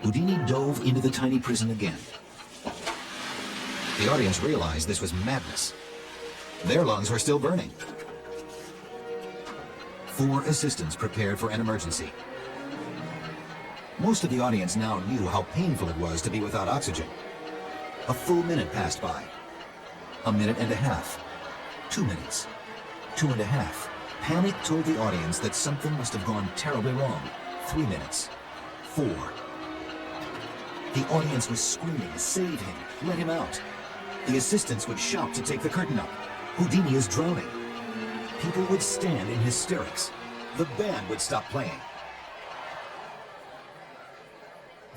Houdini dove into the tiny prison again. The audience realized this was madness. Their lungs were still burning. 4 assistants prepared for an emergency. Most of the audience now knew how painful it was to be without oxygen. A full minute passed by. A minute and a half. 2 minutes. 2.5. Panic told the audience that something must have gone terribly wrong. 3 minutes. 4. The audience was screaming, "Save him! Let him out!" The assistants would shout to take the curtain up. "Houdini is drowning." People would stand in hysterics. The band would stop playing.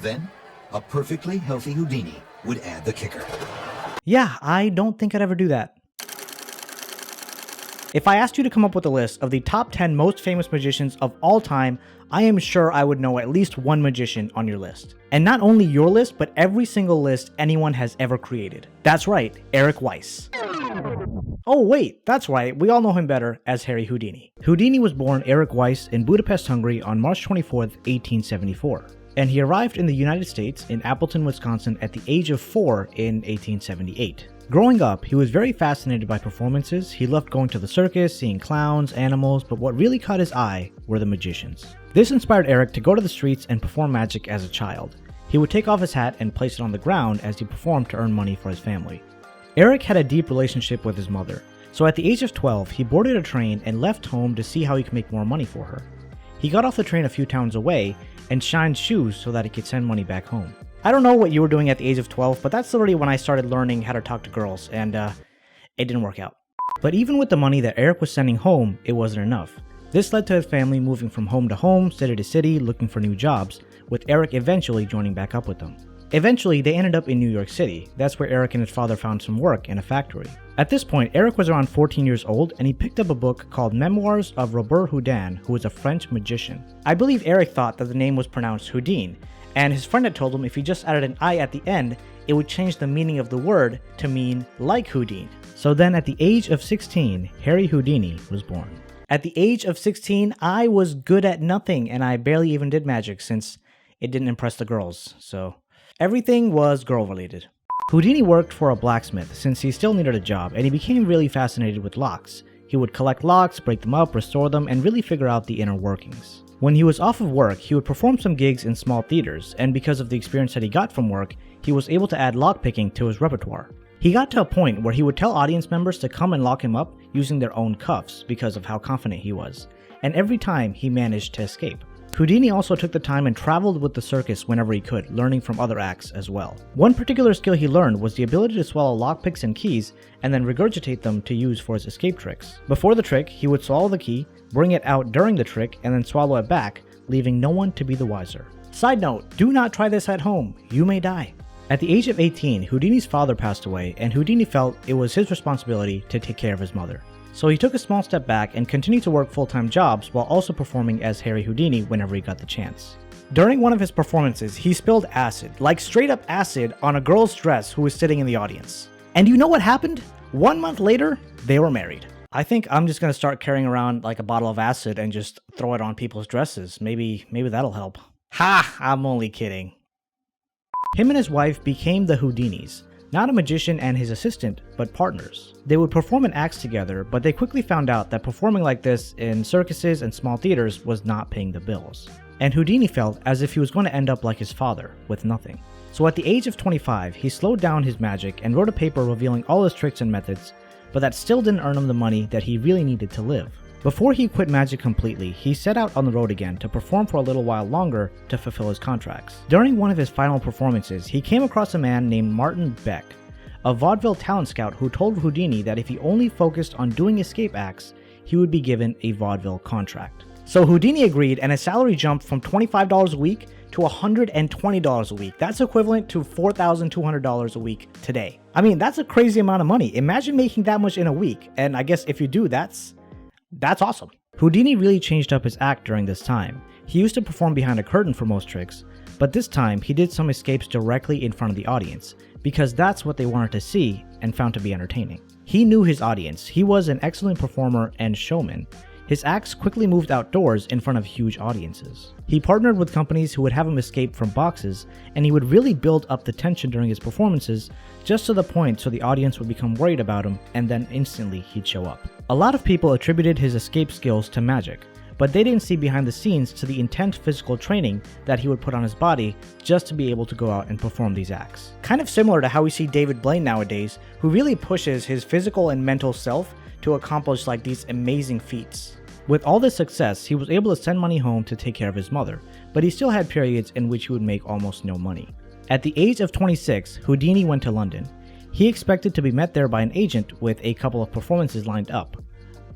Then, a perfectly healthy Houdini would add the kicker. Yeah, I don't think I'd ever do that. If I asked you to come up with a list of the top 10 most famous magicians of all time, I am sure I would know at least one magician on your list. And not only your list, but every single list anyone has ever created. That's right, Eric Weiss. Oh wait, that's right, we all know him better as Harry Houdini. Houdini was born Eric Weiss in Budapest, Hungary on March 24th, 1874. And he arrived in the United States in Appleton, Wisconsin at the age of 4 in 1878. Growing up, he was very fascinated by performances. He loved going to the circus, seeing clowns, animals, but what really caught his eye were the magicians. This inspired Eric to go to the streets and perform magic as a child. He would take off his hat and place it on the ground as he performed to earn money for his family. Eric had a deep relationship with his mother, so at the age of 12, he boarded a train and left home to see how he could make more money for her. He got off the train a few towns away and shined shoes so that he could send money back home. I don't know what you were doing at the age of 12, but that's already when I started learning how to talk to girls, and it didn't work out. But even with the money that Eric was sending home, it wasn't enough. This led to his family moving from home to home, city to city, looking for new jobs, with Eric eventually joining back up with them. Eventually, they ended up in New York City. That's where Eric and his father found some work in a factory. At this point, Eric was around 14 years old, and he picked up a book called Memoirs of Robert Houdin, who was a French magician. I believe Eric thought that the name was pronounced Houdin, and his friend had told him if he just added an I at the end, it would change the meaning of the word to mean like Houdin. So then at the age of 16, Harry Houdini was born. At the age of 16, I was good at nothing, and I barely even did magic since it didn't impress the girls, so everything was girl-related. Houdini worked for a blacksmith since he still needed a job, and he became really fascinated with locks. He would collect locks, break them up, restore them, and really figure out the inner workings. When he was off of work, he would perform some gigs in small theaters, and because of the experience that he got from work, he was able to add lockpicking to his repertoire. He got to a point where he would tell audience members to come and lock him up using their own cuffs because of how confident he was, and every time he managed to escape. Houdini also took the time and traveled with the circus whenever he could, learning from other acts as well. One particular skill he learned was the ability to swallow lockpicks and keys and then regurgitate them to use for his escape tricks. Before the trick, he would swallow the key, bring it out during the trick, and then swallow it back, leaving no one to be the wiser. Side note, do not try this at home, you may die. At the age of 18, Houdini's father passed away, and Houdini felt it was his responsibility to take care of his mother. So he took a small step back and continued to work full-time jobs while also performing as Harry Houdini whenever he got the chance. During one of his performances, he spilled acid, like straight up acid, on a girl's dress who was sitting in the audience. And you know what happened? 1 month later, they were married. I think I'm just gonna start carrying around like a bottle of acid and just throw it on people's dresses. Maybe that'll help. Ha! I'm only kidding. Him and his wife became the Houdinis. Not a magician and his assistant, but partners. They would perform in acts together, but they quickly found out that performing like this in circuses and small theaters was not paying the bills. And Houdini felt as if he was going to end up like his father, with nothing. So at the age of 25, he slowed down his magic and wrote a paper revealing all his tricks and methods, but that still didn't earn him the money that he really needed to live. Before he quit magic completely, he set out on the road again to perform for a little while longer to fulfill his contracts. During one of his final performances, he came across a man named Martin Beck, a vaudeville talent scout who told Houdini that if he only focused on doing escape acts, he would be given a vaudeville contract. So Houdini agreed, and his salary jumped from $25 a week to $120 a week. That's equivalent to $4,200 a week today. I mean, that's a crazy amount of money. Imagine making that much in a week, and I guess if you do, that's awesome. Houdini really changed up his act during this time. He used to perform behind a curtain for most tricks, but this time he did some escapes directly in front of the audience, because that's what they wanted to see and found to be entertaining. He knew his audience. He was an excellent performer and showman. his acts quickly moved outdoors in front of huge audiences. He partnered with companies who would have him escape from boxes, and he would really build up the tension during his performances, just to the point so the audience would become worried about him, and then instantly he'd show up. A lot of people attributed his escape skills to magic, but they didn't see behind the scenes to the intense physical training that he would put on his body just to be able to go out and perform these acts. Kind of similar to how we see David Blaine nowadays, who really pushes his physical and mental self to accomplish like these amazing feats. With all this success, he was able to send money home to take care of his mother, but he still had periods in which he would make almost no money. At the age of 26, Houdini went to London. He expected to be met there by an agent with a couple of performances lined up,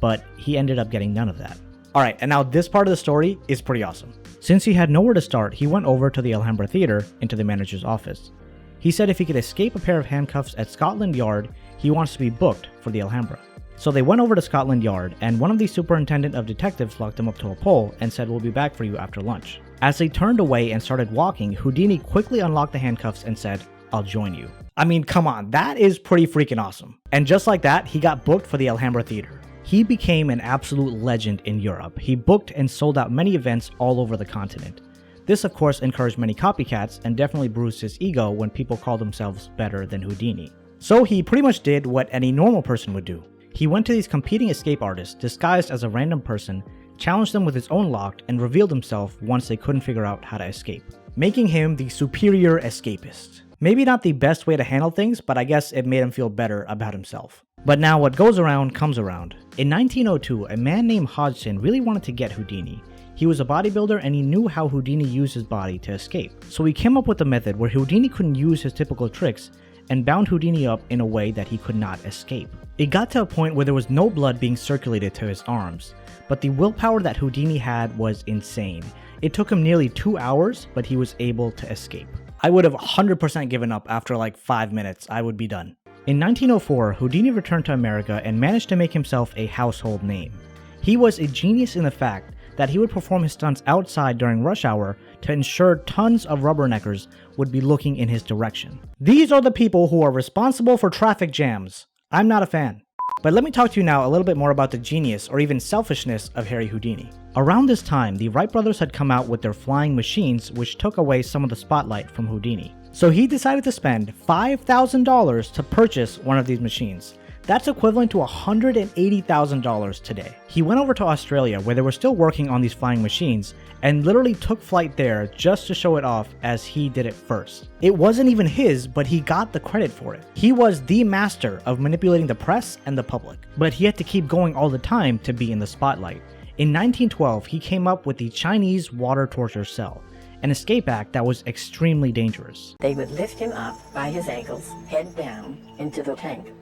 but he ended up getting none of that. Alright, and now this part of the story is pretty awesome. Since he had nowhere to start, he went over to the Alhambra Theatre into the manager's office. He said if he could escape a pair of handcuffs at Scotland Yard, he wants to be booked for the Alhambra. So they went over to Scotland Yard, and one of the superintendent of detectives locked him up to a pole and said, "We'll be back for you after lunch." As they turned away and started walking, Houdini quickly unlocked the handcuffs and said, "I'll join you." I mean, come on, that is pretty freaking awesome. And just like that, he got booked for the Alhambra Theatre. He became an absolute legend in Europe. He booked and sold out many events all over the continent. This of course encouraged many copycats and definitely bruised his ego when people called themselves better than Houdini. So he pretty much did what any normal person would do. He went to these competing escape artists disguised as a random person, challenged them with his own lock, and revealed himself once they couldn't figure out how to escape, making him the superior escapist. Maybe not the best way to handle things, but I guess it made him feel better about himself. But now what goes around comes around. In 1902, a man named Hodgson really wanted to get Houdini. He was a bodybuilder and he knew how Houdini used his body to escape. So he came up with a method where Houdini couldn't use his typical tricks and bound Houdini up in a way that he could not escape. It got to a point where there was no blood being circulated to his arms, but the willpower that Houdini had was insane. It took him nearly 2 hours, but he was able to escape. I would have 100% given up after like 5 minutes. I would be done. In 1904, Houdini returned to America and managed to make himself a household name. He was a genius in the fact that he would perform his stunts outside during rush hour to ensure tons of rubberneckers would be looking in his direction. These are the people who are responsible for traffic jams. I'm not a fan. But let me talk to you now a little bit more about the genius or even selfishness of Harry Houdini. Around this time, the Wright brothers had come out with their flying machines, which took away some of the spotlight from Houdini. So he decided to spend $5,000 to purchase one of these machines. That's equivalent to $180,000 today. He went over to Australia where they were still working on these flying machines and literally took flight there just to show it off as he did it first. It wasn't even his, but he got the credit for it. He was the master of manipulating the press and the public, but he had to keep going all the time to be in the spotlight. In 1912, he came up with the Chinese water torture cell, an escape act that was extremely dangerous. They would lift him up by his ankles, head down, into the tank.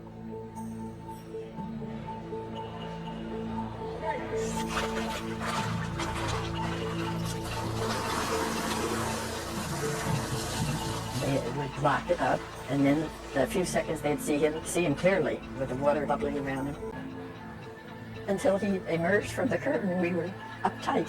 They would lock it up, and then a few seconds they'd see him clearly with the water bubbling around him. Until he emerged from the curtain, we were uptight.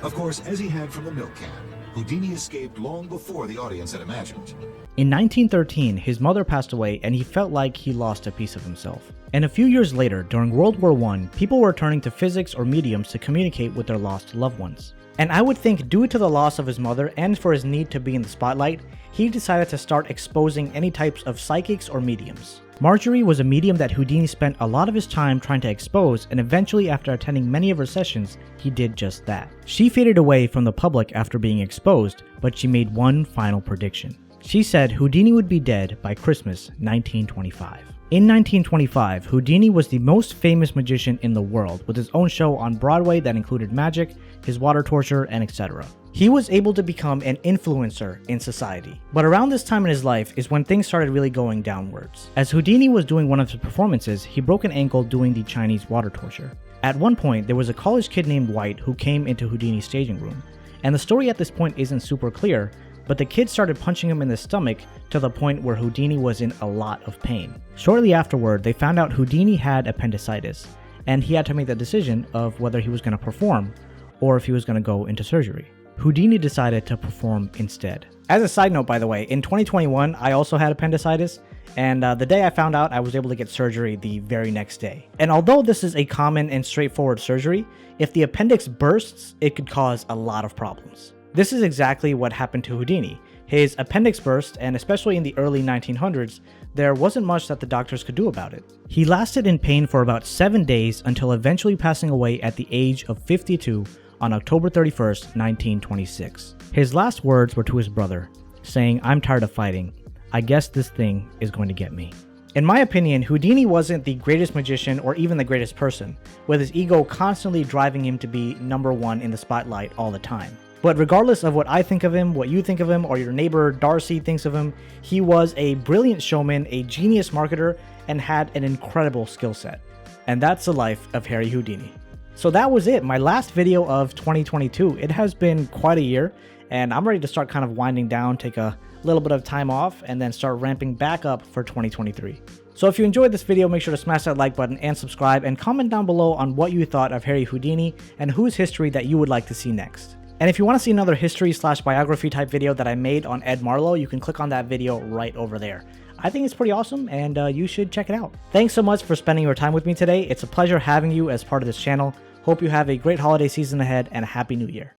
Of course, as he had from the milk can, Houdini escaped long before the audience had imagined. In 1913, his mother passed away and he felt like he lost a piece of himself. And a few years later, during World War I, people were turning to physics or mediums to communicate with their lost loved ones. And I would think due to the loss of his mother and for his need to be in the spotlight, he decided to start exposing any types of psychics or mediums. Marjorie was a medium that Houdini spent a lot of his time trying to expose, and eventually after attending many of her sessions, he did just that. She faded away from the public after being exposed, but she made one final prediction. She said Houdini would be dead by Christmas 1925. In 1925, Houdini was the most famous magician in the world, with his own show on Broadway that included magic, his water torture, and etc. He was able to become an influencer in society. But around this time in his life is when things started really going downwards. As Houdini was doing one of his performances, he broke an ankle doing the Chinese water torture. At one point, there was a college kid named White who came into Houdini's staging room. And the story at this point isn't super clear, but the kid started punching him in the stomach to the point where Houdini was in a lot of pain. Shortly afterward, they found out Houdini had appendicitis, and he had to make the decision of whether he was going to perform or if he was going to go into surgery. Houdini decided to perform instead. As a side note, by the way, in 2021, I also had appendicitis. And the day I found out, I was able to get surgery the very next day. And although this is a common and straightforward surgery, if the appendix bursts, it could cause a lot of problems. This is exactly what happened to Houdini. His appendix burst, and especially in the early 1900s, there wasn't much that the doctors could do about it. He lasted in pain for about 7 days until eventually passing away at the age of 52 on October 31st, 1926. His last words were to his brother, saying, "I'm tired of fighting. I guess this thing is going to get me." In my opinion, Houdini wasn't the greatest magician or even the greatest person, with his ego constantly driving him to be number one in the spotlight all the time. But regardless of what I think of him, what you think of him, or your neighbor Darcy thinks of him, he was a brilliant showman, a genius marketer, and had an incredible skill set. And that's the life of Harry Houdini. So that was it, my last video of 2022. It has been quite a year, and I'm ready to start kind of winding down, take a little bit of time off, and then start ramping back up for 2023. So if you enjoyed this video, make sure to smash that like button and subscribe, and comment down below on what you thought of Harry Houdini and whose history that you would like to see next. And if you want to see another history/biography type video that I made on Ed Marlowe, you can click on that video right over there. I think it's pretty awesome, and you should check it out. Thanks so much for spending your time with me today. It's a pleasure having you as part of this channel. Hope you have a great holiday season ahead and a happy new year.